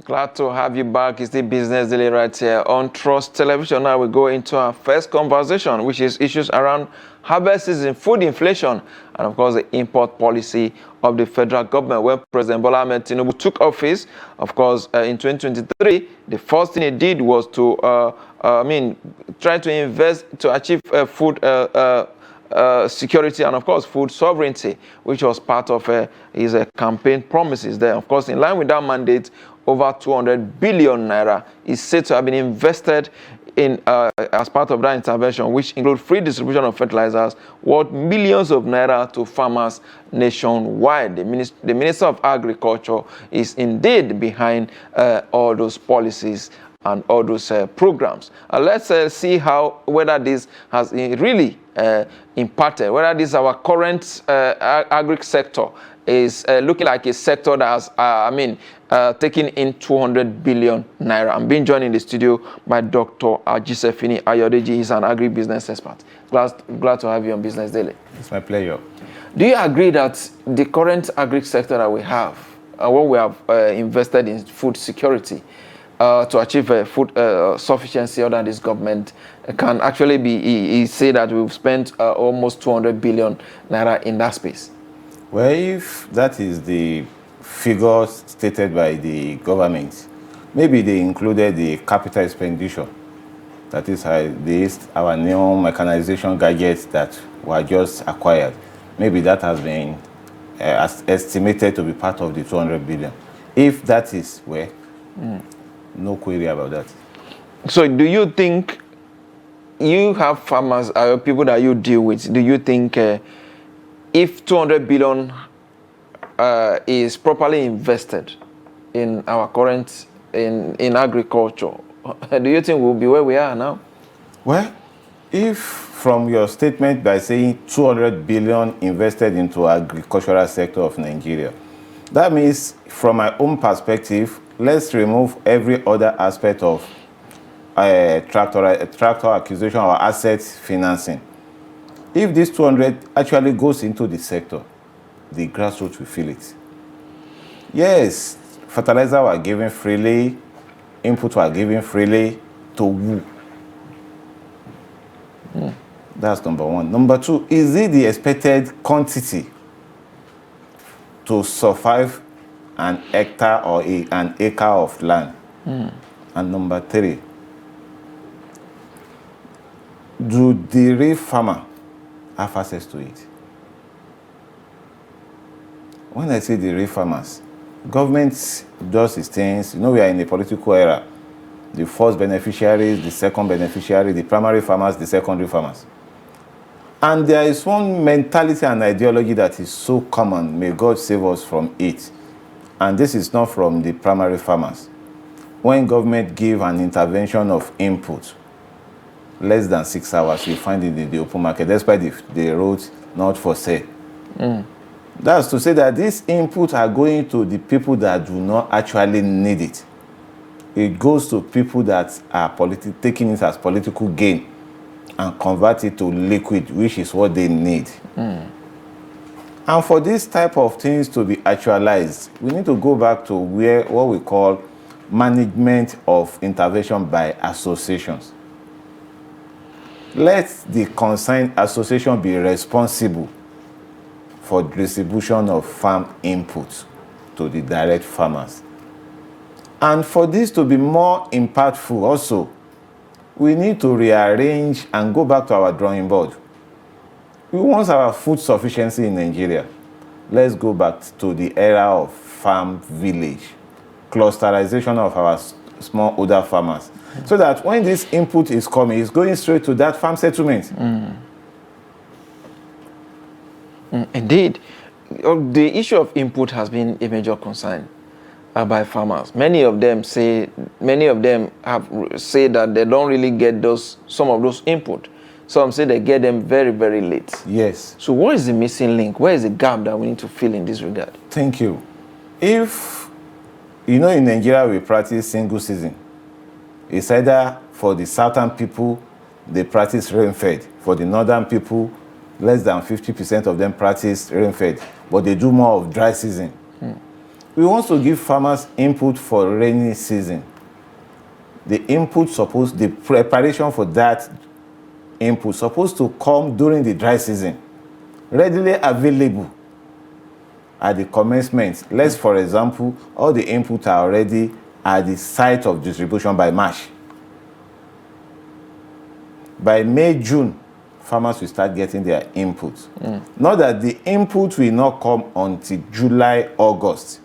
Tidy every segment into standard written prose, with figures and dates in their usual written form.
Glad to have you back. It's the Business Daily right here on Trust Television. Now we go into our first conversation, which is issues around harvest season, food inflation, and of course the import policy of the federal government. When President Bola Ahmed Tinubu took office, of course, in 2023, the first thing he did was to, try to invest to achieve food security and, of course, food sovereignty, which was part of his campaign promises there. Of course, in line with that mandate, over 200 billion naira is said to have been invested in as part of that intervention, which include free distribution of fertilizers worth millions of naira to farmers nationwide. The Minister of Agriculture is indeed behind all those policies and all those programs. Let's see whether this has really impacted, whether this our current agri sector is looking like a sector that has, taking in 200 billion naira. I'm being joined in the studio by Dr. Ajiseffini Ayodeji. He's an agribusiness expert. Glad to have you on Business Daily. It's my pleasure. Do you agree that the current agri sector that we have, what we have invested in food security, to achieve food sufficiency under this government can actually be, he say that we've spent almost 200 billion naira in that space? Well, if that is the figure stated by the government, maybe they included the capital expenditure. That is our new mechanization gadgets that were just acquired. Maybe that has been estimated to be part of the 200 billion. If that is where, no query about that. So do you think, you have farmers, people that you deal with, do you think if 200 billion is properly invested in our current, in agriculture, do you think we'll be where we are now? Well, if from your statement by saying 200 billion invested into agricultural sector of Nigeria, that means from my own perspective, let's remove every other aspect of tractor acquisition or asset financing. If this 200 actually goes into the sector, the grassroots will feel it. Yes, fertilizer were given freely, input were given freely to who? That's number one. Number two, is it the expected quantity to survive an hectare or an acre of land? And number three, do the real farmer have access to it? When I say the real farmers, government does its things. You know, we are in a political era. The first beneficiaries, the second beneficiary, the primary farmers, the secondary farmers. And there is one mentality and ideology that is so common. May God save us from it. And this is not from the primary farmers. When government give an intervention of input, less than 6 hours, you find it in the open market, despite the roads not for sale. That's to say that these inputs are going to the people that do not actually need it. It goes to people that are taking it as political gain and convert it to liquid, which is what they need. And for this type of things to be actualized, we need to go back to what we call management of intervention by associations. Let the concerned association be responsible for distribution of farm inputs to the direct farmers. And for this to be more impactful also, we need to rearrange and go back to our drawing board. We want our food sufficiency in Nigeria. Let's go back to the era of farm village, clusterization of our smallholder farmers, so that when this input is coming, it's going straight to that farm settlement. Indeed. The issue of input has been a major concern by farmers. Many of them have said that they don't really get some of those input. Some say they get them very, very late. Yes. So what is the missing link? Where is the gap that we need to fill in this regard? Thank you. If, in Nigeria we practice single season. It's either for the southern people, they practice rain-fed. For the northern people, less than 50% of them practice rain-fed. But they do more of dry season. We want to give farmers input for rainy season. The preparation for that input supposed to come during the dry season, readily available at the commencement. Let's, for example, all the inputs are already at the site of distribution by March. By May, June, farmers will start getting their inputs. Not that the input will not come until July, August.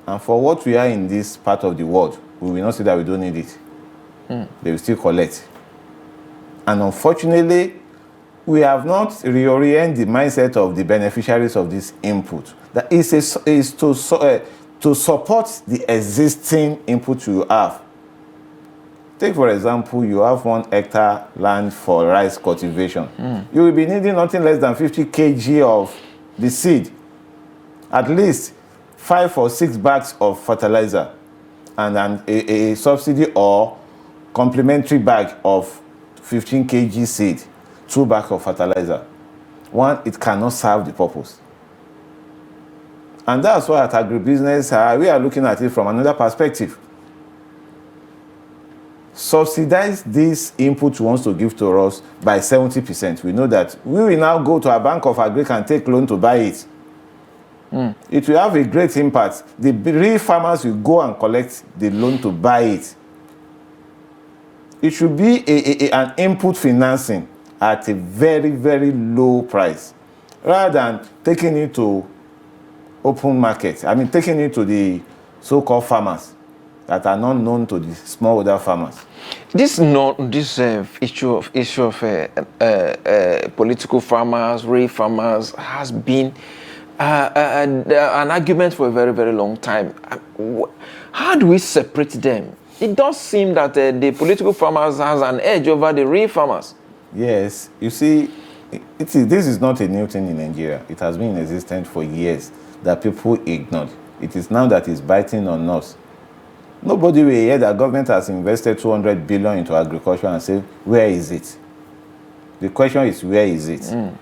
And for what we are in this part of the world, we will not say that we don't need it. They will still collect. And unfortunately, we have not reoriented the mindset of the beneficiaries of this input. That is to support the existing input you have. Take, for example, you have 1 hectare land for rice cultivation. You will be needing nothing less than 50 kg of the seed, at least 5 or 6 bags of fertilizer, and then a subsidy or complementary bag of 15 kg seed, 2 bags of fertilizer. One, it cannot serve the purpose. And that's why at Agribusiness, we are looking at it from another perspective. Subsidize this input you want to give to us by 70%. We know that we will now go to a bank of agric and take loan to buy it. It will have a great impact. The real farmers will go and collect the loan to buy it. It should be an input financing at a very, very low price, rather than taking it to open market. I mean, taking it to the so-called farmers that are not known to the smallholder farmers. This issue of political farmers, real farmers, has been an argument for a very, very long time. How do we separate them? It does seem that the political farmers has an edge over the real farmers. Yes, you see, this is not a new thing in Nigeria. It has been in existence for years that people ignored. It is now that it's biting on us. Nobody will hear that government has invested 200 billion into agriculture and say, where is it? The question is, where is it?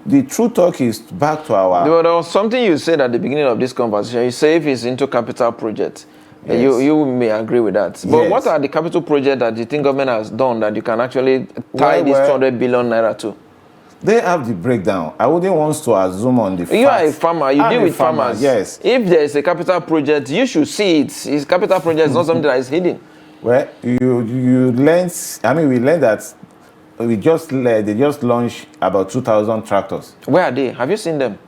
The true talk is back to our... There was something you said at the beginning of this conversation. You say if it's into capital projects, Yes. you may agree with that. But Yes. what are the capital projects that you think government has done that you can actually tie this 200 billion naira to? They have the breakdown. I wouldn't want to assume on the facts. You are a farmer. You I'm deal a with farmer, farmers. Yes. If there is a capital project, you should see it. It's capital project is not something that is hidden. Well, you learned... I mean, we learned that they just launched about 2,000 tractors. Where are they? Have you seen them?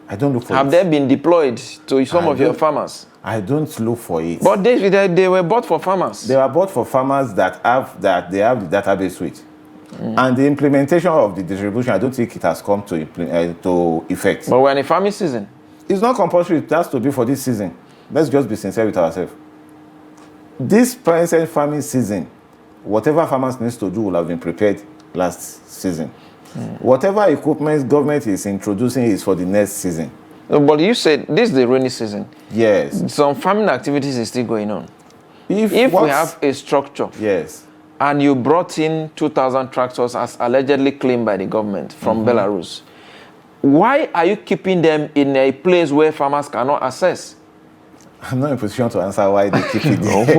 I don't look for Have it. they been deployed to some of your farmers? I don't look for it. But they were bought for farmers. They were bought for farmers that have the database suite. And the implementation of the distribution, I don't think it has come to effect. But we're in a farming season. It's not compulsory. It has to be for this season. Let's just be sincere with ourselves. This present farming season, whatever farmers needs to do will have been prepared last season. Whatever equipment government is introducing is for the next season. But you said this is the rainy season. Yes. Some farming activities is still going on. If we have a structure, yes, and you brought in 2,000 tractors as allegedly claimed by the government from Belarus, why are you keeping them in a place where farmers cannot access? I'm not in a position to answer why they keep it there.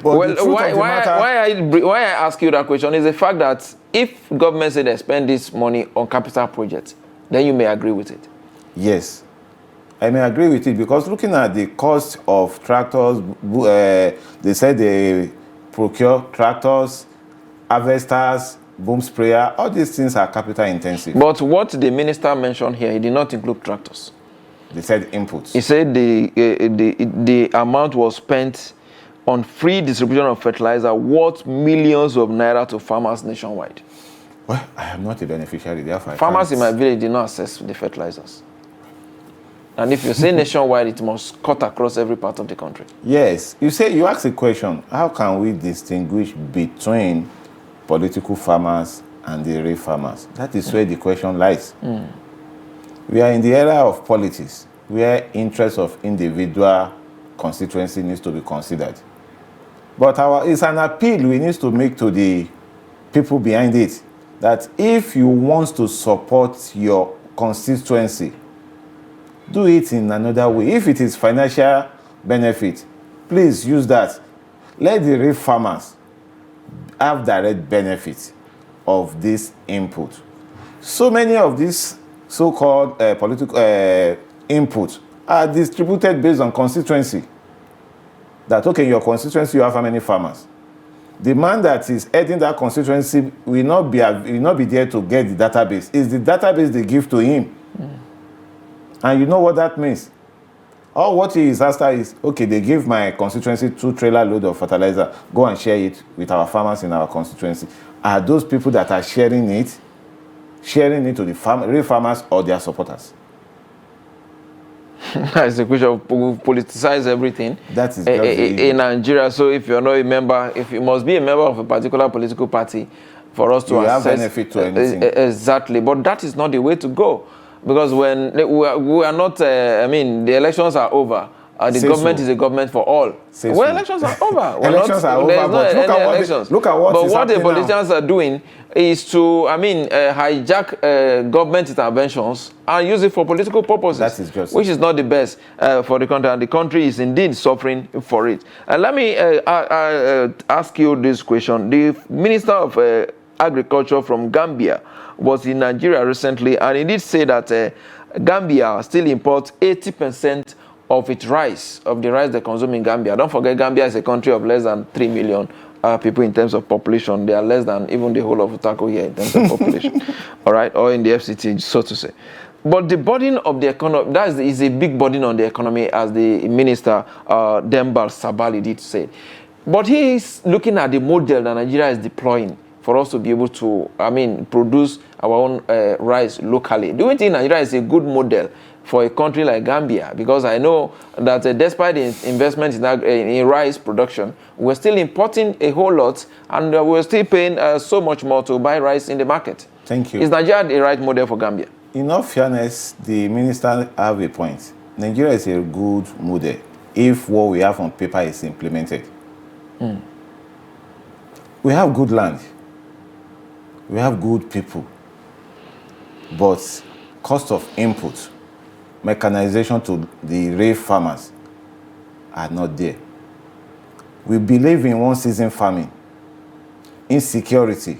Well, why I ask you that question is the fact that if government say they spend this money on capital projects, then you may agree with it. Yes, I may agree with it because looking at the cost of tractors, they said they procure tractors, harvesters, boom sprayer. All these things are capital intensive. But what the minister mentioned here, he did not include tractors. They said inputs. He said the amount was spent on free distribution of fertilizer worth millions of naira to farmers nationwide. Well, I am not a beneficiary, therefore Farmers in my village did not access the fertilizers. And if you say nationwide, it must cut across every part of the country. Yes. You ask a question, how can we distinguish between political farmers and the real farmers? That is where the question lies. We are in the era of politics, where interests of individual constituency needs to be considered. But it's an appeal we need to make to the people behind it, that if you want to support your constituency, Do it in another way. If it is financial benefit, please use that. Let the real farmers have direct benefit of this input. So many of these so-called political inputs are distributed based on constituency. That, okay, in your constituency you have how many farmers? The man that is heading that constituency will not be there to get the database. It's the database they give to him. And you know what that means? All what he is after is, okay, they give my constituency 2 trailer load of fertilizer. Go and share it with our farmers in our constituency. Are those people that are sharing it to the real farmers or their supporters? That's the question. We politicize everything. That is in Nigeria. So if you're not a member, if you must be a member of a particular political party for us to you access, have benefit to anything. Exactly. But that is not the way to go. Because when we are not, the elections are over. The government is a government for all. Elections are over. Elections are over, but look at what But is what the happening politicians now. are doing is to, hijack government interventions and use it for political purposes. That is just which is not the best for the country, and the country is indeed suffering for it. Let me ask you this question. The Minister of Agriculture from Gambia was in Nigeria recently, and he did say that Gambia still imports 80% of the rice they consume in Gambia. Don't forget, Gambia is a country of less than 3 million people in terms of population. They are less than even the whole of Utako here in terms of population. All right, or in the FCT, so to say. But the burden of the economy, is a big burden on the economy, as the minister, Dembal Sabali, did say. But he is looking at the model that Nigeria is deploying for us to be able to, produce our own rice locally. Do you think Nigeria is a good model for a country like Gambia? Because I know that despite the investment in rice production, we're still importing a whole lot, and we're still paying so much more to buy rice in the market. Thank you. Is Nigeria the right model for Gambia? In all fairness, the minister have a point. Nigeria is a good model if what we have on paper is implemented. We have good land. We have good people. But cost of input, mechanization to the real farmers are not there. We believe in one season farming, insecurity.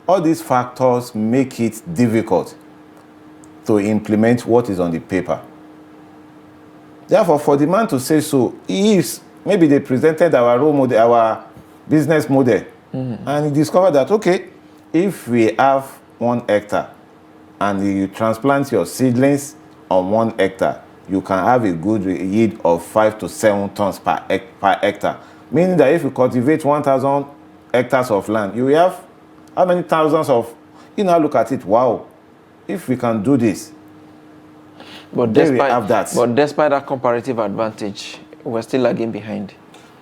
All these factors make it difficult to implement what is on the paper. Therefore, for the man to say so, maybe they presented our role model, our business model, and he discovered that, okay, if we have 1 hectare and you transplant your seedlings on 1 hectare, you can have a good yield of 5 to 7 tons per hectare. Meaning that if you cultivate 1,000 hectares of land, you will have how many thousands of, look at it, wow, if we can do this, but despite that comparative advantage, we're still lagging behind.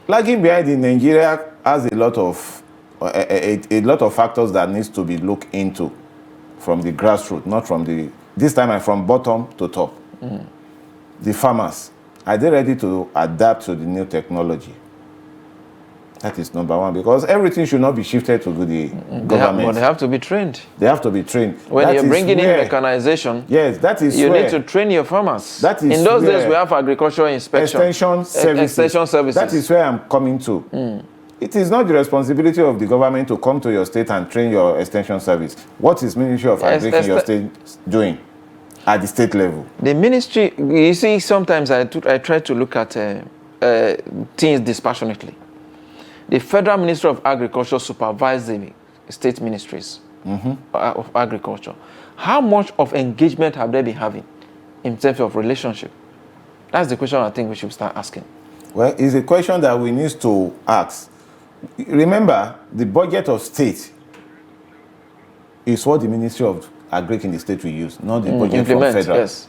Lagging behind in Nigeria has a lot of factors that needs to be looked into from the grassroots, not from this time from bottom to top. The farmers, are they ready to adapt to the new technology? That is number one, because everything should not be shifted to the government. But they have to be trained. They have to be trained. When you're bringing in mechanization, yes, that is you need to train your farmers. That is in those days, we have agricultural inspection. Extension services. That is where I'm coming to. It is not the responsibility of the government to come to your state and train your extension service. What is Ministry of Agriculture in your state doing at the state level? The ministry, you see, sometimes I try to look at things dispassionately. The Federal Ministry of Agriculture supervises the state ministries of agriculture. How much of engagement have they been having in terms of relationship? That's the question I think we should start asking. Well, it's a question that we need to ask. Remember, the budget of state is what the Ministry of Agriculture in the state will use, not the budget from federal. Yes.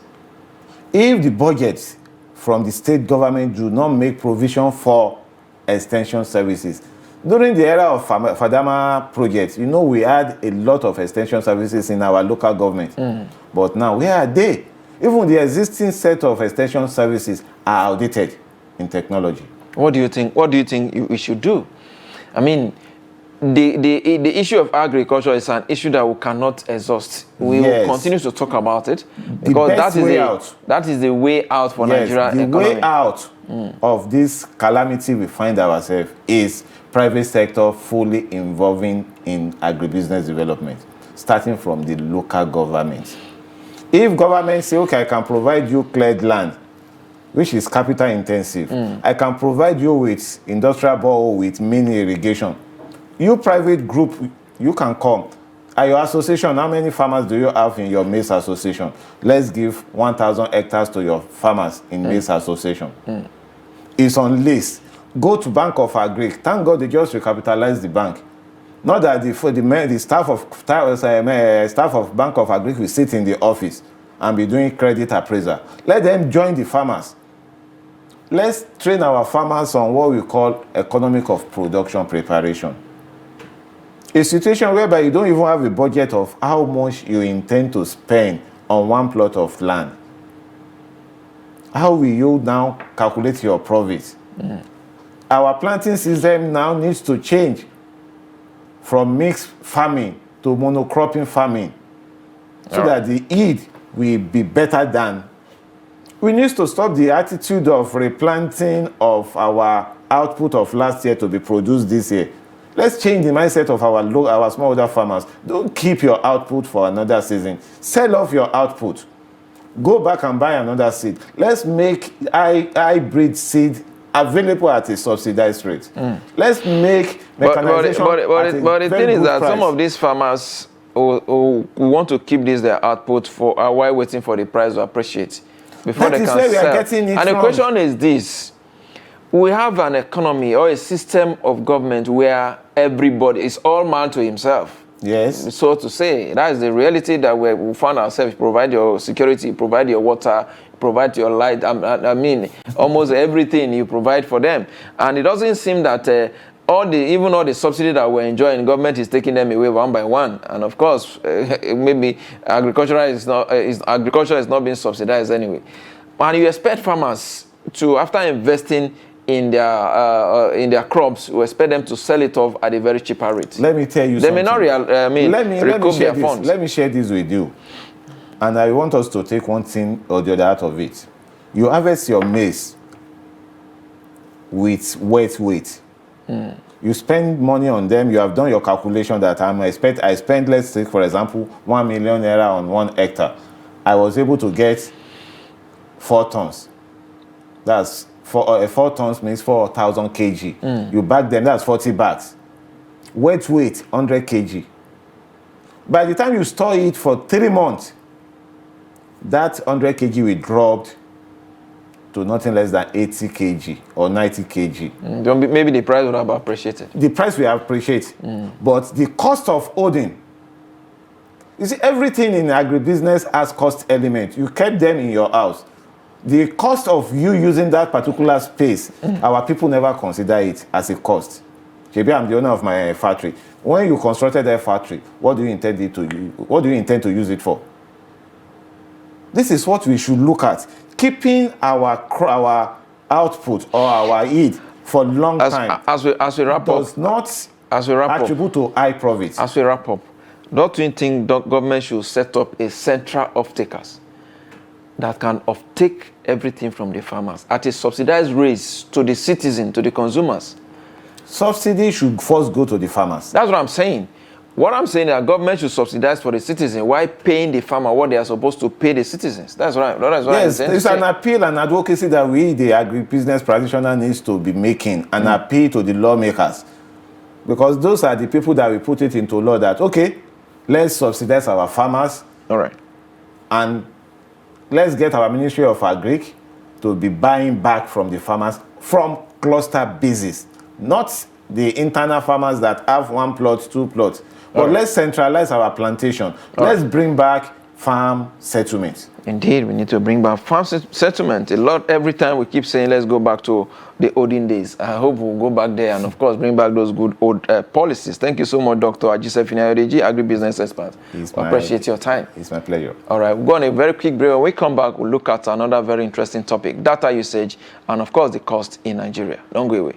If the budget from the state government do not make provision for extension services, during the era of Fadama project, we had a lot of extension services in our local government. But now, where are they? Even the existing set of extension services are outdated in technology. What do you think we should do? the issue of agriculture is an issue that we cannot exhaust. We will continue to talk about it because that is the way out for Nigeria economy. The way out of this calamity we find ourselves is private sector fully involving in agribusiness development, starting from the local government. If government say, okay, I can provide you cleared land, which is capital intensive, I can provide you with industrial borehole with mini irrigation. You private group, you can come. At your association, how many farmers do you have in your maize association? Let's give 1,000 hectares to your farmers in maize association. It's on list. Go to Bank of Agri. Thank God they just recapitalized the bank. Not that the staff of Bank of Agri will sit in the office and be doing credit appraisal. Let them join the farmers. Let's train our farmers on what we call economic of production preparation. A situation whereby you don't even have a budget of how much you intend to spend on one plot of land. How will you now calculate your profit? Our planting system now needs to change from mixed farming to monocropping farming so that the yield will be better than. We need to stop the attitude of replanting of our output of last year to be produced this year. Let's change the mindset of our smallholder farmers. Don't keep your output for another season. Sell off your output. Go back and buy another seed. Let's make hybrid seed available at a subsidized rate. Let's make mechanization but the thing is that price. Some of these farmers who want to keep their output for while waiting for the price to appreciate before they can sell. And the question is this. We have an economy or a system of government where everybody is all man to himself. Yes. So to say, that is the reality that we find ourselves. Provide your security, provide your water, provide your light. I mean, almost everything you provide for them. And it doesn't seem that even all the subsidy that we're enjoying, government is taking them away one by one. And of course, maybe agriculture is not being subsidized anyway. And you expect farmers to, after investing in their crops, we expect them to sell it off at a very cheaper rate. Let me tell you something. They may not recoup their funds. Let me share this with you. And I want us to take one thing or the other out of it. You harvest your maize with wet weight. You spend money on them. You have done your calculation that I spent, let's take, for example, 1 million naira on 1 hectare. I was able to get 4 tons. That's 4 tons means 4,000 kg. You bag them, that's 40 bags. Wet weight, 100 kg. By the time you store it for 3 months, that 100 kg will drop to nothing less than 80 kg or 90 kg. Maybe the price would have appreciated. The price will appreciate. But the cost of holding, you see, everything in agribusiness has cost element. You kept them in your house. The cost of you using that particular space, our people never consider it as a cost. Maybe I'm the owner of my factory. When you constructed that factory, what do you intend to use it for? This is what we should look at. Keeping our output or our yield for long time as we wrap does not attribute to high profits. As we wrap up, don't you think the government should set up a central off-takers that can offtake everything from the farmers at a subsidized rate to the citizen, to the consumers? Subsidy should first go to the farmers. That's what I'm saying. What I'm saying is that government should subsidize for the citizen while paying the farmer what they are supposed to pay the citizens. That's what yes, it's an appeal and advocacy that we, the agribusiness practitioner, needs to be making, an appeal to the lawmakers. Because those are the people that will put it into law that, okay, let's subsidize our farmers. All right. And let's get our Ministry of Agri to be buying back from the farmers from cluster basis, not the internal farmers that have 1 plot, 2 plots. But let's centralize our plantation. Let's bring back farm settlement. Indeed, we need to bring back farm settlement. Every time we keep saying, let's go back to the olden days. I hope we'll go back there and, of course, bring back those good old policies. Thank you so much, Dr. Ajiseffini Ayodeji, agribusiness expert. I appreciate your time. It's my pleasure. All right, we'll go on a very quick break. When we come back, we'll look at another very interesting topic, data usage, and, of course, the cost in Nigeria. Don't go away.